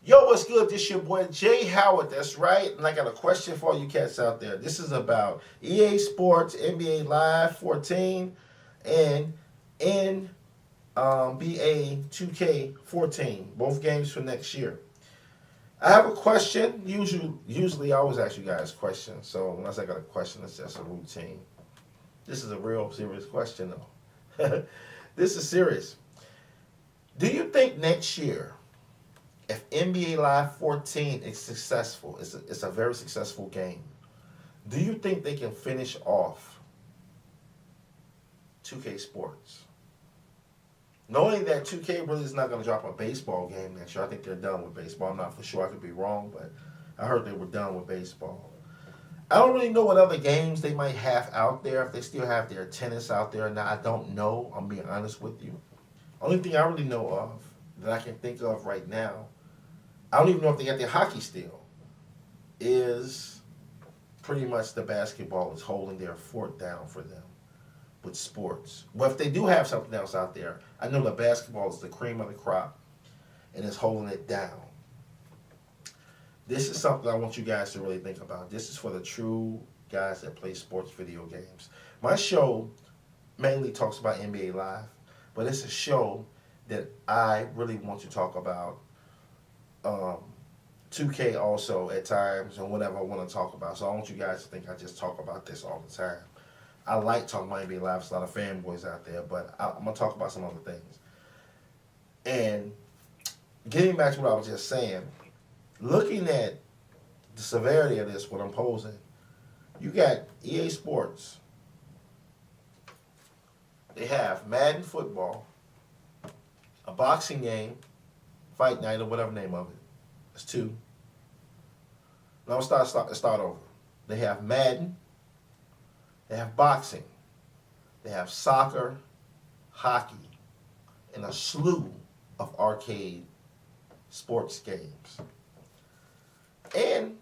Yo, what's good? This your boy Jay Howard. That's right. And I got a question for all you cats out there. This is about EA Sports, NBA Live 14, and NBA 2K14. Both games for next year. I have a question. Usually I always ask you guys questions. So unless I got a question, it's just a routine. This is a real serious question, though. This is serious. Do you think next year, if NBA Live 14 is successful, it's a very successful game, do you think they can finish off 2K Sports? Knowing that 2K really is not going to drop a baseball game next year, I think they're done with baseball. I'm not for sure, I could be wrong, but I heard they were done with baseball. I don't really know what other games they might have out there, if they still have their tennis out there. Now, I don't know, I'm being honest with you. Only thing I really know of that I can think of right now, I don't even know if they got their hockey still, is pretty much the basketball is holding their fort down for them with sports. Well, if they do have something else out there, I know the basketball is the cream of the crop and it's holding it down. This is something I want you guys to really think about. This is for the true guys that play sports video games. My show mainly talks about NBA Live, but it's a show that I really want to talk about 2K also at times and whatever I want to talk about. So I want you guys to think I just talk about this all the time. I like talking about NBA Live. There's a lot of fanboys out there, but I'm going to talk about some other things. And getting back to what I was just saying, looking at the severity of this, what I'm posing, you got EA Sports. They have Madden football, a boxing game, Fight Night or whatever name of it. It's two. Now let's start over. They have Madden. They have boxing. They have soccer, hockey, and a slew of arcade sports games. And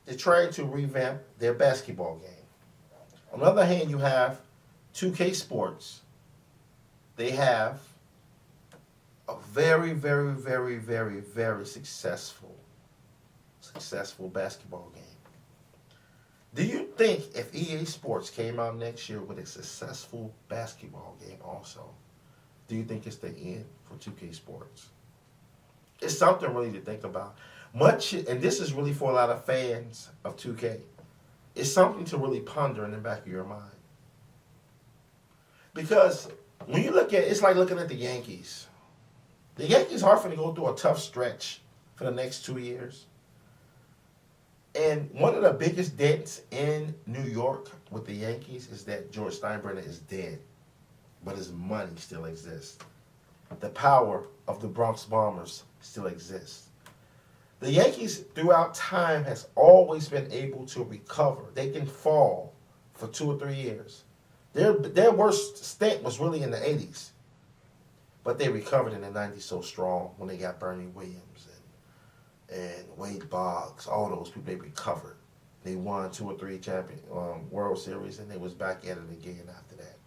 they're trying to revamp their basketball game. On the other hand, you have 2K Sports. They have a very, very, very, very, very successful basketball game. Do you think if EA Sports came out next year with a successful basketball game also, do you think it's the end for 2K Sports? It's something really to think about. And this is really for a lot of fans of 2K. It's something to really ponder in the back of your mind. Because when you look at it, it's like looking at the Yankees. The Yankees are going to go through a tough stretch for the next 2 years. And one of the biggest dents in New York with the Yankees is that George Steinbrenner is dead, but his money still exists. The power of the Bronx Bombers still exists. The Yankees, throughout time, has always been able to recover. They can fall for 2 or 3 years. Their worst stint was really in the 80s. But they recovered in the 90s so strong when they got Bernie Williams and Wade Boggs, all those people, they recovered. They won 2 or 3 World Series, and they was back at it again after that.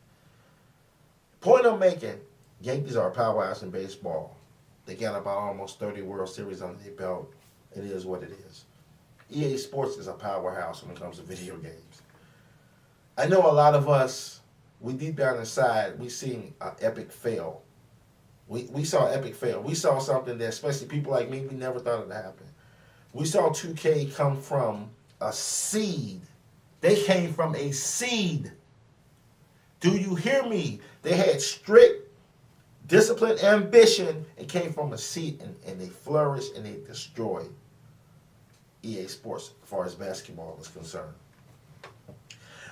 Point I'm making, Yankees are a powerhouse in baseball. They got about almost 30 World Series under their belt. It is what it is. EA Sports is a powerhouse when it comes to video games. I know a lot of us, we deep down inside, we seen an epic fail. We saw epic fail. We saw something that, especially people like me, we never thought it would happen. We saw 2K come from a seed. They came from a seed. Do you hear me? They had strict, disciplined ambition. It came from a seed, and they flourished and they destroyed EA Sports as far as basketball is concerned.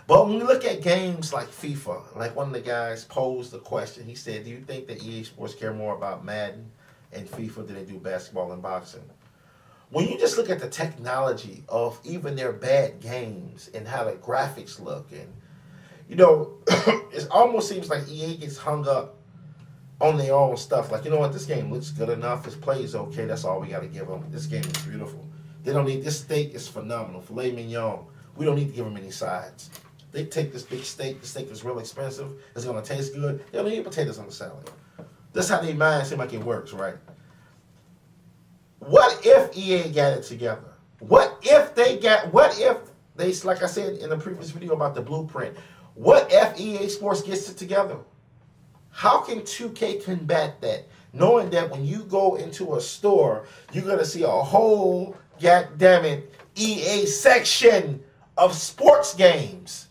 But when we look at games like FIFA, like one of the guys posed the question, he said, do you think that EA Sports care more about Madden and FIFA than they do basketball and boxing? When you just look at the technology of even their bad games and how the graphics look, and, you know, it almost seems like EA gets hung up on their own stuff. Like, you know what, this game looks good enough, this play is okay, that's all we got to give them. This game is beautiful. They don't need, this steak is phenomenal, filet mignon. We don't need to give them any sides. They take this big steak, the steak is real expensive, it's going to taste good. They don't need potatoes on the salad. That's how their mind seems like it works, right? What if if EA got it together? What if they, like I said in the previous video about the blueprint, what if EA Sports gets it together? How can 2K combat that? Knowing that when you go into a store, you're going to see a whole, goddammit, EA section of sports games.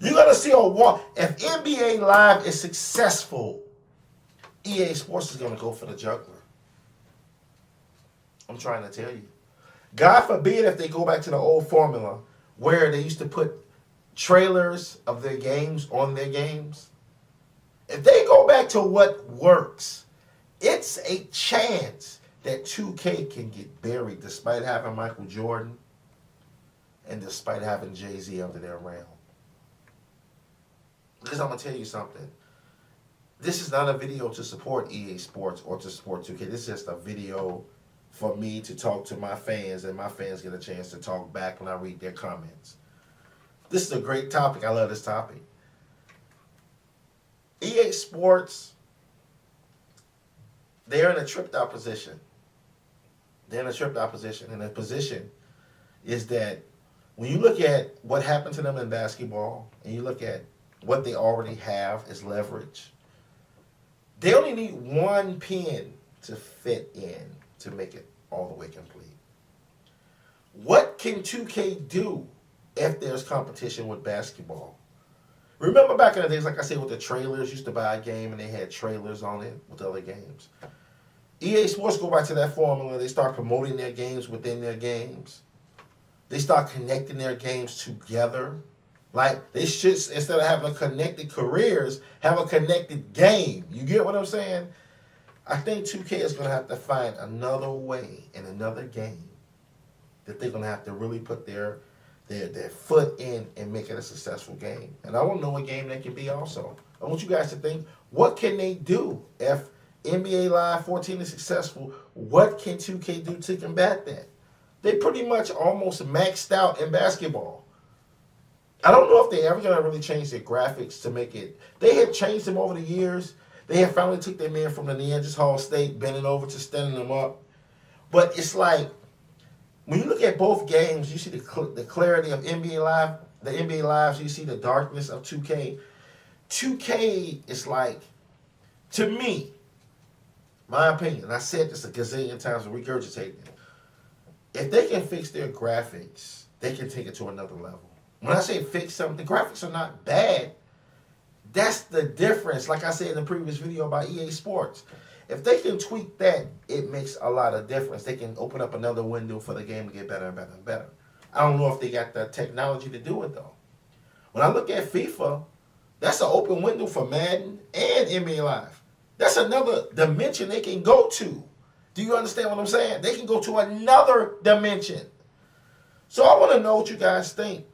You're going to see a wall. If NBA Live is successful, EA Sports is going to go for the juggler. I'm trying to tell you. God forbid if they go back to the old formula where they used to put trailers of their games on their games. If they go back to what works, it's a chance that 2K can get buried despite having Michael Jordan and despite having Jay-Z under their realm. Because I'm going to tell you something. This is not a video to support EA Sports or to support 2K. This is just a video for me to talk to my fans, and my fans get a chance to talk back when I read their comments. This is a great topic. I love this topic. EA Sports, they're in a tripped out position. They're in a tripped out position. And the position is that when you look at what happened to them in basketball, and you look at what they already have as leverage, they only need one pin to fit in to make it all the way complete. What can 2K do if there's competition with basketball? Remember back in the days, like I said, with the trailers, used to buy a game and they had trailers on it with other games. EA Sports go back to that formula. They start promoting their games within their games. They start connecting their games together. Like, they should, instead of having connected careers, have a connected game. You get what I'm saying? I think 2K is going to have to find another way in another game that they're going to have to really put their foot in and make it a successful game. And I want to know what game that can be also. I want you guys to think, what can they do if NBA Live 14 is successful? What can 2K do to combat that? They pretty much almost maxed out in basketball. I don't know if they're ever going to really change their graphics to make it. They have changed them over the years. They have finally took their man from the Neanderthal Hall State, bending over to standing them up. But it's like, when you look at both games, you see the clarity of NBA Live, the NBA Lives, you see the darkness of 2K. 2K is like, to me, my opinion, and I said this a gazillion times and regurgitating it, if they can fix their graphics, they can take it to another level. When I say fix something, the graphics are not bad. That's the difference, like I said in the previous video about EA Sports. If they can tweak that, it makes a lot of difference. They can open up another window for the game to get better and better and better. I don't know if they got the technology to do it, though. When I look at FIFA, that's an open window for Madden and NBA Live. That's another dimension they can go to. Do you understand what I'm saying? They can go to another dimension. So I want to know what you guys think.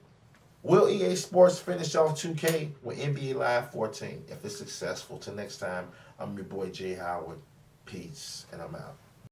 Will EA Sports finish off 2K with NBA Live 14 if it's successful? Till next time, I'm your boy Jay Howard. Peace, and I'm out.